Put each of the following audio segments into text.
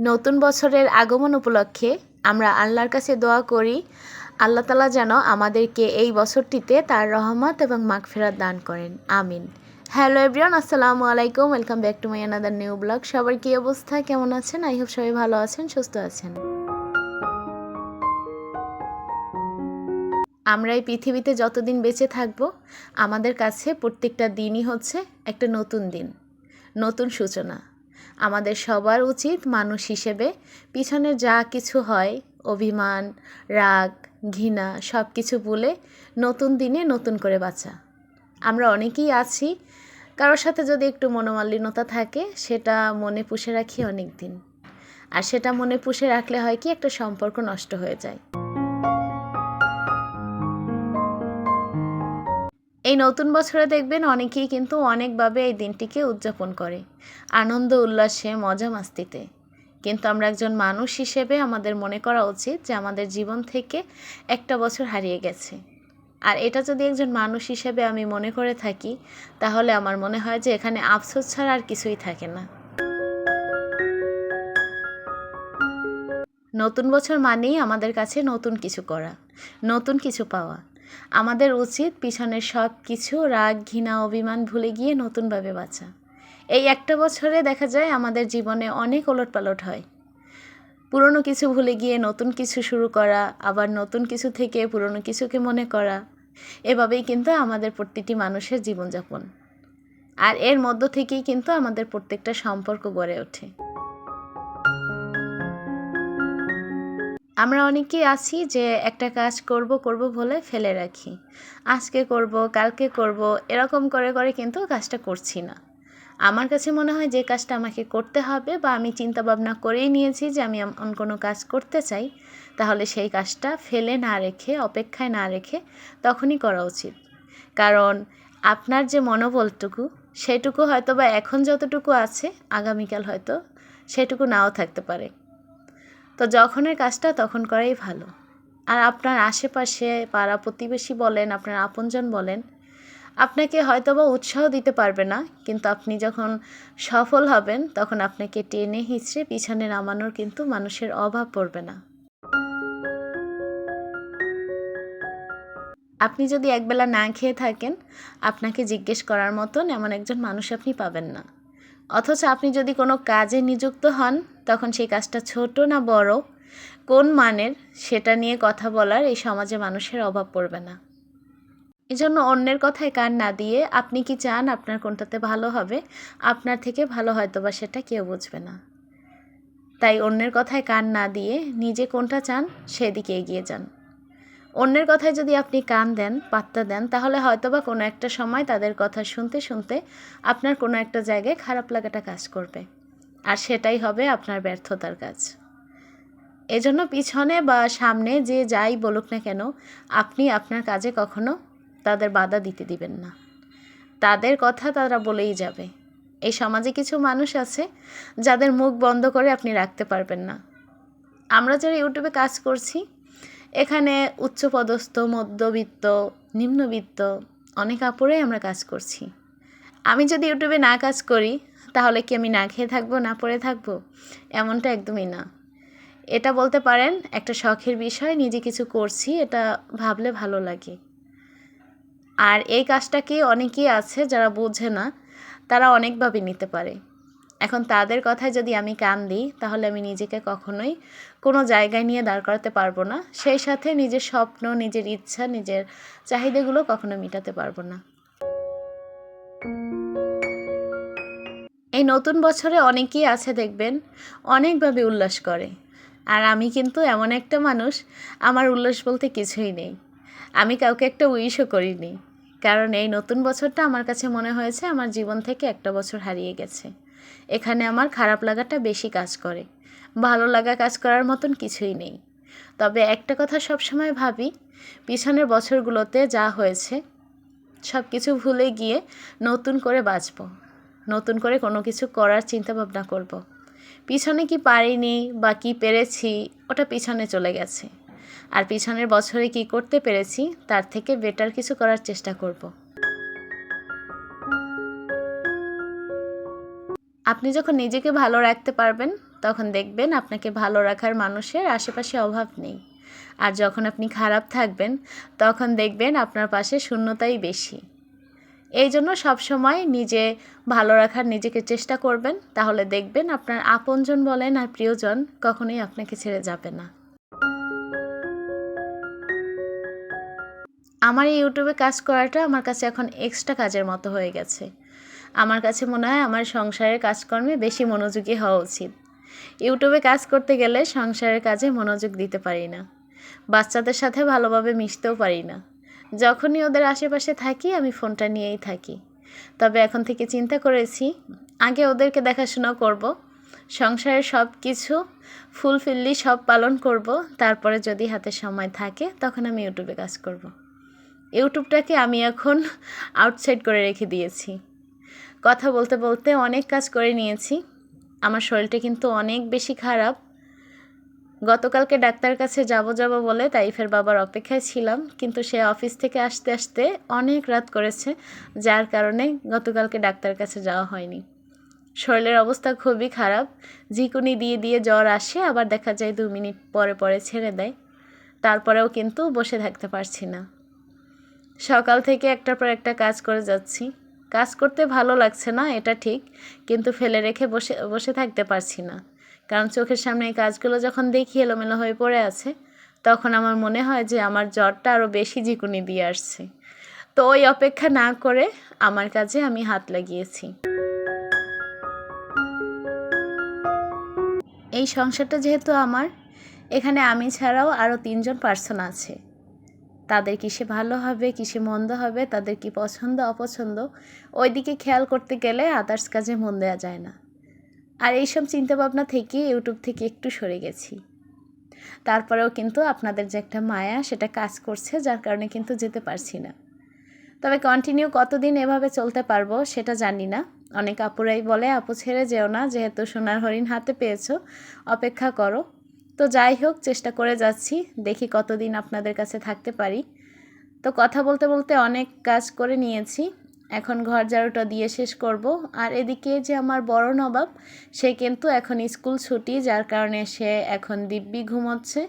নতুন বছরের আগমন উপলক্ষে আমরা আল্লাহর কাছে দোয়া করি আল্লাহ তাআলা যেন আমাদেরকে এই বছরটিতে তার রহমত এবং মাগফিরাত দান করেন। আমিন। হ্যালো এভরিওয়ান, আসসালামু আলাইকুম। Welcome back to my another new blog. সবার কী অবস্থা, কেমন আছেন? আই হোপ সবাই ভালো আছেন, সুস্থ আছেন। আমরা এই পৃথিবীতে যতদিন বেঁচে থাকব, আমাদের কাছে প্রত্যেকটা দিনই হচ্ছে একটা নতুন দিন, নতুন সূচনা। আমাদের সবার উচিত মানুষ হিসেবে পিছনে যা কিছু হয়, অভিমান, রাগ, ঘৃণা সব কিছু ভুলে নতুন দিনে নতুন করে বাঁচা। আমরা অনেকেই আছি, কারোর সাথে যদি একটু মনোমালিন্যতা থাকে সেটা মনে পুষে রাখি অনেক দিন, আর সেটা মনে পুষে রাখলে হয় কি একটা সম্পর্ক নষ্ট হয়ে যায়। এই নতুন বছরে দেখবেন অনেকেই কিন্তু অনেকভাবে এই দিনটিকে উদযাপন করে, আনন্দ উল্লাসে, মজা মাস্তিতে। কিন্তু আমরা একজন মানুষ হিসেবে আমাদের মনে করা উচিত যে আমাদের জীবন থেকে একটা বছর হারিয়ে গেছে। আর এটা যদি একজন মানুষ হিসেবে আমি মনে করে থাকি, তাহলে আমার মনে হয় যে এখানে আফসোস ছাড়া আর কিছুই থাকে না। নতুন বছর মানেই আমাদের কাছে নতুন কিছু করা, নতুন কিছু পাওয়া। আমাদের উচিত পিছনের সব কিছু রাগ, ঘৃণা, অভিমান ভুলে গিয়ে নতুনভাবে বাঁচা। এই একটা বছরে দেখা যায় আমাদের জীবনে অনেক ওলটপালট হয়। পুরনো কিছু ভুলে গিয়ে নতুন কিছু শুরু করা, আবার নতুন কিছু থেকে পুরনো কিছুকে মনে করা, এভাবেই কিন্তু আমাদের প্রতিটি মানুষের জীবনযাপন। আর এর মধ্য থেকেই কিন্তু আমাদের প্রত্যেকটা সম্পর্ক গড়ে ওঠে। আমরা অনেকেই আছি যে একটা কাজ করব বলে ফেলে রাখি। আজকে করব, কালকে করব, এরকম করে করে কিন্তু কাজটা করছি না। আমার কাছে মনে হয় যে কাজটা আমাকে করতে হবে, বা আমি চিন্তা ভাবনা করেই নিয়েছি যে আমি এমন কোনো কাজ করতে চাই, তাহলে সেই কাজটা ফেলে না রেখে, অপেক্ষায় না রেখে তখনই করা উচিত। কারণ আপনার যে মনোবলটুকু, সেটুকু হয়তো বা এখন যতটুকু আছে, আগামীকাল হয়তো সেটুকু নাও থাকতে পারে। তো যখনের কাজটা তখন করাই ভালো। আর আপনার আশেপাশে পাড়া প্রতিবেশী বলেন, আপনার আপনজন বলেন, আপনাকে হয়তোবা উৎসাহ দিতে পারবে না, কিন্তু আপনি যখন সফল হবেন তখন আপনাকে টেনে হিঁচড়ে পিছনে নামানোর কিন্তু মানুষের অভাব পড়বে না। আপনি যদি একবেলা না খেয়ে থাকেন, আপনাকে জিজ্ঞেস করার মতন এমন একজন মানুষ আপনি পাবেন না। অথচ আপনি যদি কোনো কাজে নিযুক্ত হন, তখন সেই কাজটা ছোট না বড়, কোন মানের, সেটা নিয়ে কথা বলার এই সমাজে মানুষের অভাব পড়বে না। এজন্য অন্যের কথায় কান না দিয়ে আপনি কি চান, আপনার কোনটাতে ভালো হবে, আপনার থেকে ভালো হয়তো বা সেটা কেউ বুঝবে না। তাই অন্যের কথায় কান না দিয়ে নিজে কোনটা চান সেদিকে এগিয়ে যান। অন্যের কথায় যদি আপনি কান দেন, পাত্তা দেন, তাহলে হয়তোবা কোনো একটা সময় তাদের কথা শুনতে শুনতে আপনার কোনো একটা জায়গায় খারাপ লাগাটা কাজ করবে, আর সেটাই হবে আপনার ব্যর্থতার কাজ। এজন্য পিছনে বা সামনে যে যাই বলুক না কেন, আপনি আপনার কাজে কখনো তাদের বাধা দিতে দিবেন না। তাদের কথা তারা বলেই যাবে। এই সমাজে কিছু মানুষ আছে যাদের মুখ বন্ধ করে আপনি রাখতে পারবেন না। আমরা যারা ইউটিউবে কাজ করছি, এখানে উচ্চপদস্থ, মধ্যবিত্ত, নিম্নবিত্ত অনেক আপুরাই আমরা কাজ করছি। আমি যদি ইউটিউবে না কাজ করি, তাহলে কি আমি না খেয়ে থাকবো, না পড়ে থাকবো? এমনটা একদমই না। এটা বলতে পারেন একটা শখের বিষয়, নিজে কিছু করছি, এটা ভাবলে ভালো লাগে। আর এই কাজটাকে অনেকেই আছে যারা বোঝে না, তারা অনেকভাবে নিতে পারে। এখন তাদের কথায় যদি আমি কান দিই, তাহলে আমি নিজেকে কখনোই কোনো জায়গায় নিয়ে দাঁড় করাতে পারবো না। সেই সাথে নিজের স্বপ্ন, নিজের ইচ্ছা, নিজের চাহিদাগুলো কখনো মেটাতে পারবো না। এই নতুন বছরে অনেকেই আছে দেখবেন অনেকভাবে উল্লাস করে। আর আমি কিন্তু এমন একটা মানুষ, আমার উল্লাস বলতে কিছুই নেই। আমি কাউকে একটা উইশও করিনি, কারণ এই নতুন বছরটা আমার কাছে মনে হয়েছে আমার জীবন থেকে একটা বছর হারিয়ে গেছে। এখানে আমার খারাপ লাগাটা বেশি কাজ করে, ভালো লাগা কাজ করার মতন কিছুই নেই। তবে একটা কথা সবসময় ভাবি, পিছনের বছরগুলোতে যা হয়েছে সব কিছু ভুলে গিয়ে নতুন করে বাঁচব, নতুন করে কোনো কিছু করার চিন্তাভাবনা করব। পিছনে কি পারিনি বা কি পেরেছি, ওটা পিছনে চলে গেছে। আর পিছনের বছরে কি করতে পেরেছি, তার থেকে বেটার কিছু করার চেষ্টা করব। আপনি যখন নিজেকে ভালো রাখতে পারবেন, তখন দেখবেন আপনাকে ভালো রাখার মানুষের আশেপাশে অভাব নেই। আর যখন আপনি খারাপ থাকবেন তখন দেখবেন আপনার পাশে শূন্যতাই বেশি। এই জন্য সবসময় নিজে ভালো রাখার নিজেকে চেষ্টা করবেন, তাহলে দেখবেন আপনার আপনজন বলেন আর প্রিয়জন কখনোই আপনাকে ছেড়ে যাবে না। আমার এই ইউটিউবে কাজ করাটা আমার কাছে এখন এক্সট্রা কাজের মতো হয়ে গেছে। আমার কাছে মনে হয় আমার সংসারের কাজকর্মে বেশি মনোযোগী হওয়া উচিত। ইউটিউবে কাজ করতে গেলে সংসারের কাজে মনোযোগ দিতে পারি না, বাচ্চাদের সাথে ভালোভাবে মিশতেও পারি না। যখনই ওদের আশেপাশে থাকি আমি ফোনটা নিয়েই থাকি। তবে এখন থেকে চিন্তা করেছি আগে ওদেরকে দেখাশোনা করব, সংসারের সব কিছু ফুলফিললি সব পালন করব, তারপরে যদি হাতে সময় থাকে তখন আমি ইউটিউবে কাজ করব। ইউটিউবটাকে আমি এখন আউটসাইড করে রেখে দিয়েছি। কথা বলতে বলতে অনেক কাজ করে নিয়েছি। আমার শরীরটা কিন্তু অনেক বেশি খারাপ। গতকালকে ডাক্তার কাছে যাব বলে তাইফের বাবার অপেক্ষায় ছিলাম, কিন্তু সে অফিস থেকে আসতে আসতে অনেক রাত করেছে, যার কারণে গতকালকে ডাক্তার কাছে যাওয়া হয়নি। শরীরের অবস্থা খুবই খারাপ, ঝিকুনি দিয়ে দিয়ে জ্বর আসে, আবার দেখা যায় 2 মিনিট পরে পরে ছেড়ে দেয়। তারপরেও কিন্তু বসে থাকতে পারছি না। সকাল থেকে একটার পর একটা কাজ করে যাচ্ছি। কাজ করতে ভালো লাগছে না, এটা ঠিক, কিন্তু ফেলে রেখে বসে বসে থাকতে পারছি না। কারণ চোখের সামনে এই কাজগুলো যখন দেখি এলোমেলো হয়ে পড়ে আছে, তখন আমার মনে হয় যে আমার জ্বরটা আরও বেশি ঝিকুনি দিয়ে আসছে। তো ওই অপেক্ষা না করে আমার কাজে আমি হাত লাগিয়েছি। এই সংসারটা যেহেতু আমার, এখানে আমি ছাড়াও আরও 3জন পার্সন আছে। তাদের কিসে ভালো হবে, কিসে মন্দ হবে, তাদের কি পছন্দ অপছন্দ, ওই দিকে খেয়াল করতে গেলে আদার্স কাজে মন দেওয়া যায় না। আর এইসব চিন্তাভাবনা থেকে ইউটিউব থেকে একটু সরে গেছি। তারপরেও কিন্তু আপনাদের যে একটা মায়া, সেটা কাজ করছে, যার কারণে কিন্তু যেতে পারছি না। তবে কন্টিনিউ কতদিন এভাবে চলতে পারবো সেটা জানি না। অনেক আপুরাই বলে আপু ছেড়ে যেও না, যেহেতু সোনার হরিণ হাতে পেয়েছো, অপেক্ষা করো। তো যাই হোক, চেষ্টা করে যাচ্ছি, দেখি কতদিন আপনাদের কাছে থাকতে পারি। তো কথা বলতে বলতে অনেক কাজ করে নিয়েছি, এখন ঘর ঝাড়ুটা দিয়ে শেষ করব। আর এদিকে যে আমার বড় নবাব, সে কিন্তু এখন স্কুল ছুটি, যার কারণে সে এখন দিব্যি ঘুমোচ্ছে,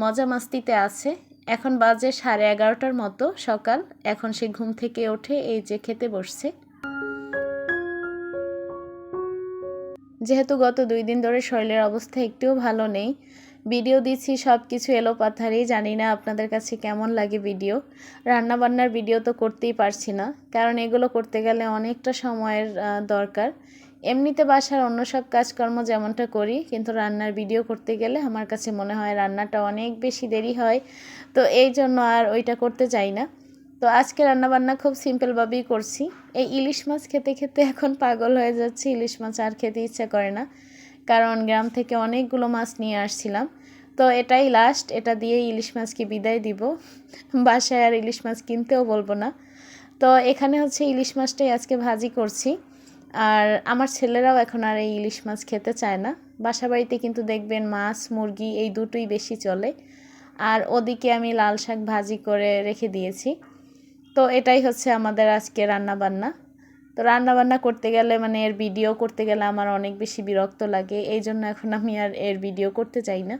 মজা মাস্তিতে আছে। এখন বাজে 11:30টার মতো সকাল, এখন সে ঘুম থেকে ওঠে এই যে খেতে বসছে। যেহেতু গত 2 দিন ধরে শরীরের অবস্থা একটুও ভালো নেই, ভিডিও দিচ্ছি সব কিছু এলোপাথারি, জানি না আপনাদের কাছে কেমন লাগে ভিডিও। রান্নাবান্নার ভিডিও তো করতেই পারছি না, কারণ এগুলো করতে গেলে অনেকটা সময়ের দরকার। এমনিতে বাসার অন্য সব কাজকর্ম যেমনটা করি, কিন্তু রান্নার ভিডিও করতে গেলে আমার কাছে মনে হয় রান্নাটা অনেক বেশি দেরি হয়, তো এই জন্য আর ওইটা করতে চাই না। তো আজকে রান্নাবান্না খুব সিম্পলভাবেই করছি। এই ইলিশ মাছ খেতে খেতে এখন পাগল হয়ে যাচ্ছি, ইলিশ মাছ আর খেতে ইচ্ছা করে না, কারণ গ্রাম থেকে অনেকগুলো মাছ নিয়ে আসছিলাম। তো এটাই লাস্ট, এটা দিয়ে ইলিশ মাছকে বিদায় দিব, বাসায় আর ইলিশ মাছ কিনতেও বলবো না। তো এখানে হচ্ছে ইলিশ মাছটাই আজকে ভাজি করছি। আর আমার ছেলেরাও এখন আর এই ইলিশ মাছ খেতে চায় না। বাসা বাড়িতে কিন্তু দেখবেন মাছ মুরগি এই দুটোই বেশি চলে। আর ওদিকে আমি লাল শাক ভাজি করে রেখে দিয়েছি। তো এটাই হচ্ছে আমাদের আজকে রান্নাবান্না। তো রান্নাবান্না করতে গেলে মানে এর ভিডিও করতে গেলে আমার অনেক বেশি বিরক্ত লাগে, এই জন্য এখন আমি আর এর ভিডিও করতে চাই না।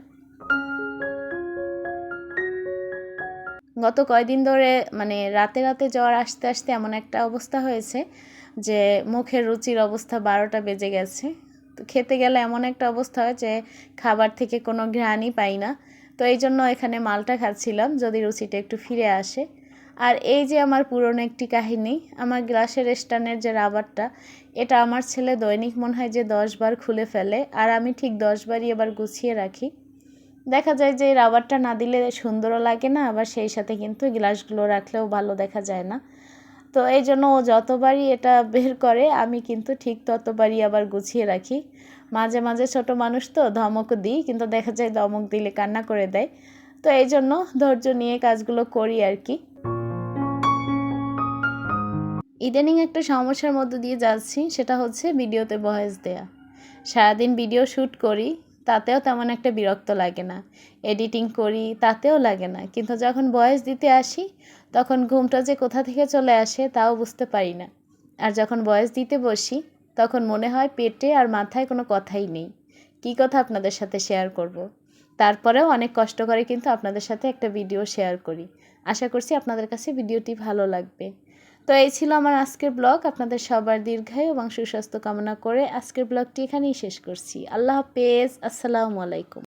গত কয়দিন ধরে মানে রাতে রাতে জ্বর আসতে আসতে এমন একটা অবস্থা হয়েছে যে মুখের রুচির অবস্থা 12টা বেজে গেছে। তো খেতে গেলে এমন একটা অবস্থা হয় যে খাবার থেকে কোনো ঘ্রাণই পাই না। তো এই জন্য এখানে মালটা খাচ্ছিলাম, যদি রুচিটা একটু ফিরে আসে। আর এই যে আমার পুরনো একটি কাহিনী, আমার গ্লাসের স্ট্যান্ডের যে রাবারটা, এটা আমার ছেলে দৈনিক মনে হয় যে 10 বার খুলে ফেলে, আর আমি ঠিক 10 বারই এবার গুছিয়ে রাখি। দেখা যায় যে রাবারটা না দিলে সুন্দরও লাগে না, আবার সেই সাথে কিন্তু গ্লাসগুলো রাখলেও ভালো দেখা যায় না। তো এই জন্য ও যতবারই এটা বের করে আমি কিন্তু ঠিক ততবারই আবার গুছিয়ে রাখি। মাঝে মাঝে ছোট মানুষ তো ধমকও দিই, কিন্তু দেখা যায় ধমক দিলে কান্না করে দেয়। তো এই জন্য ধৈর্য নিয়ে কাজগুলো করি আর কি। ইদানিং একটা সমস্যার মধ্য দিয়ে যাচ্ছি, সেটা হচ্ছে ভিডিওতে ভয়েস দেয়া। সারাদিন ভিডিও শ্যুট করি, তাতেও তেমন একটা বিরক্ত লাগে না, এডিটিং করি তাতেও লাগে না, কিন্তু যখন ভয়েস দিতে আসি তখন ঘুমটা যে কোথা থেকে চলে আসে তাও বুঝতে পারি না। আর যখন ভয়েস দিতে বসি তখন মনে হয় পেটে আর মাথায় কোনো কথাই নেই, কী কথা আপনাদের সাথে শেয়ার করব। তারপরেও অনেক কষ্ট করে কিন্তু আপনাদের সাথে একটা ভিডিও শেয়ার করি। আশা করছি আপনাদের কাছে ভিডিওটি ভালো লাগবে। তো এই ছিল আমার আজকের ব্লগ। আপনাদের সবার দীর্ঘায়ু এবং সুস্বাস্থ্য কামনা করে আজকের ব্লগটি এখানেই শেষ করছি। আল্লাহ হাফেজ। আসসালামু আলাইকুম।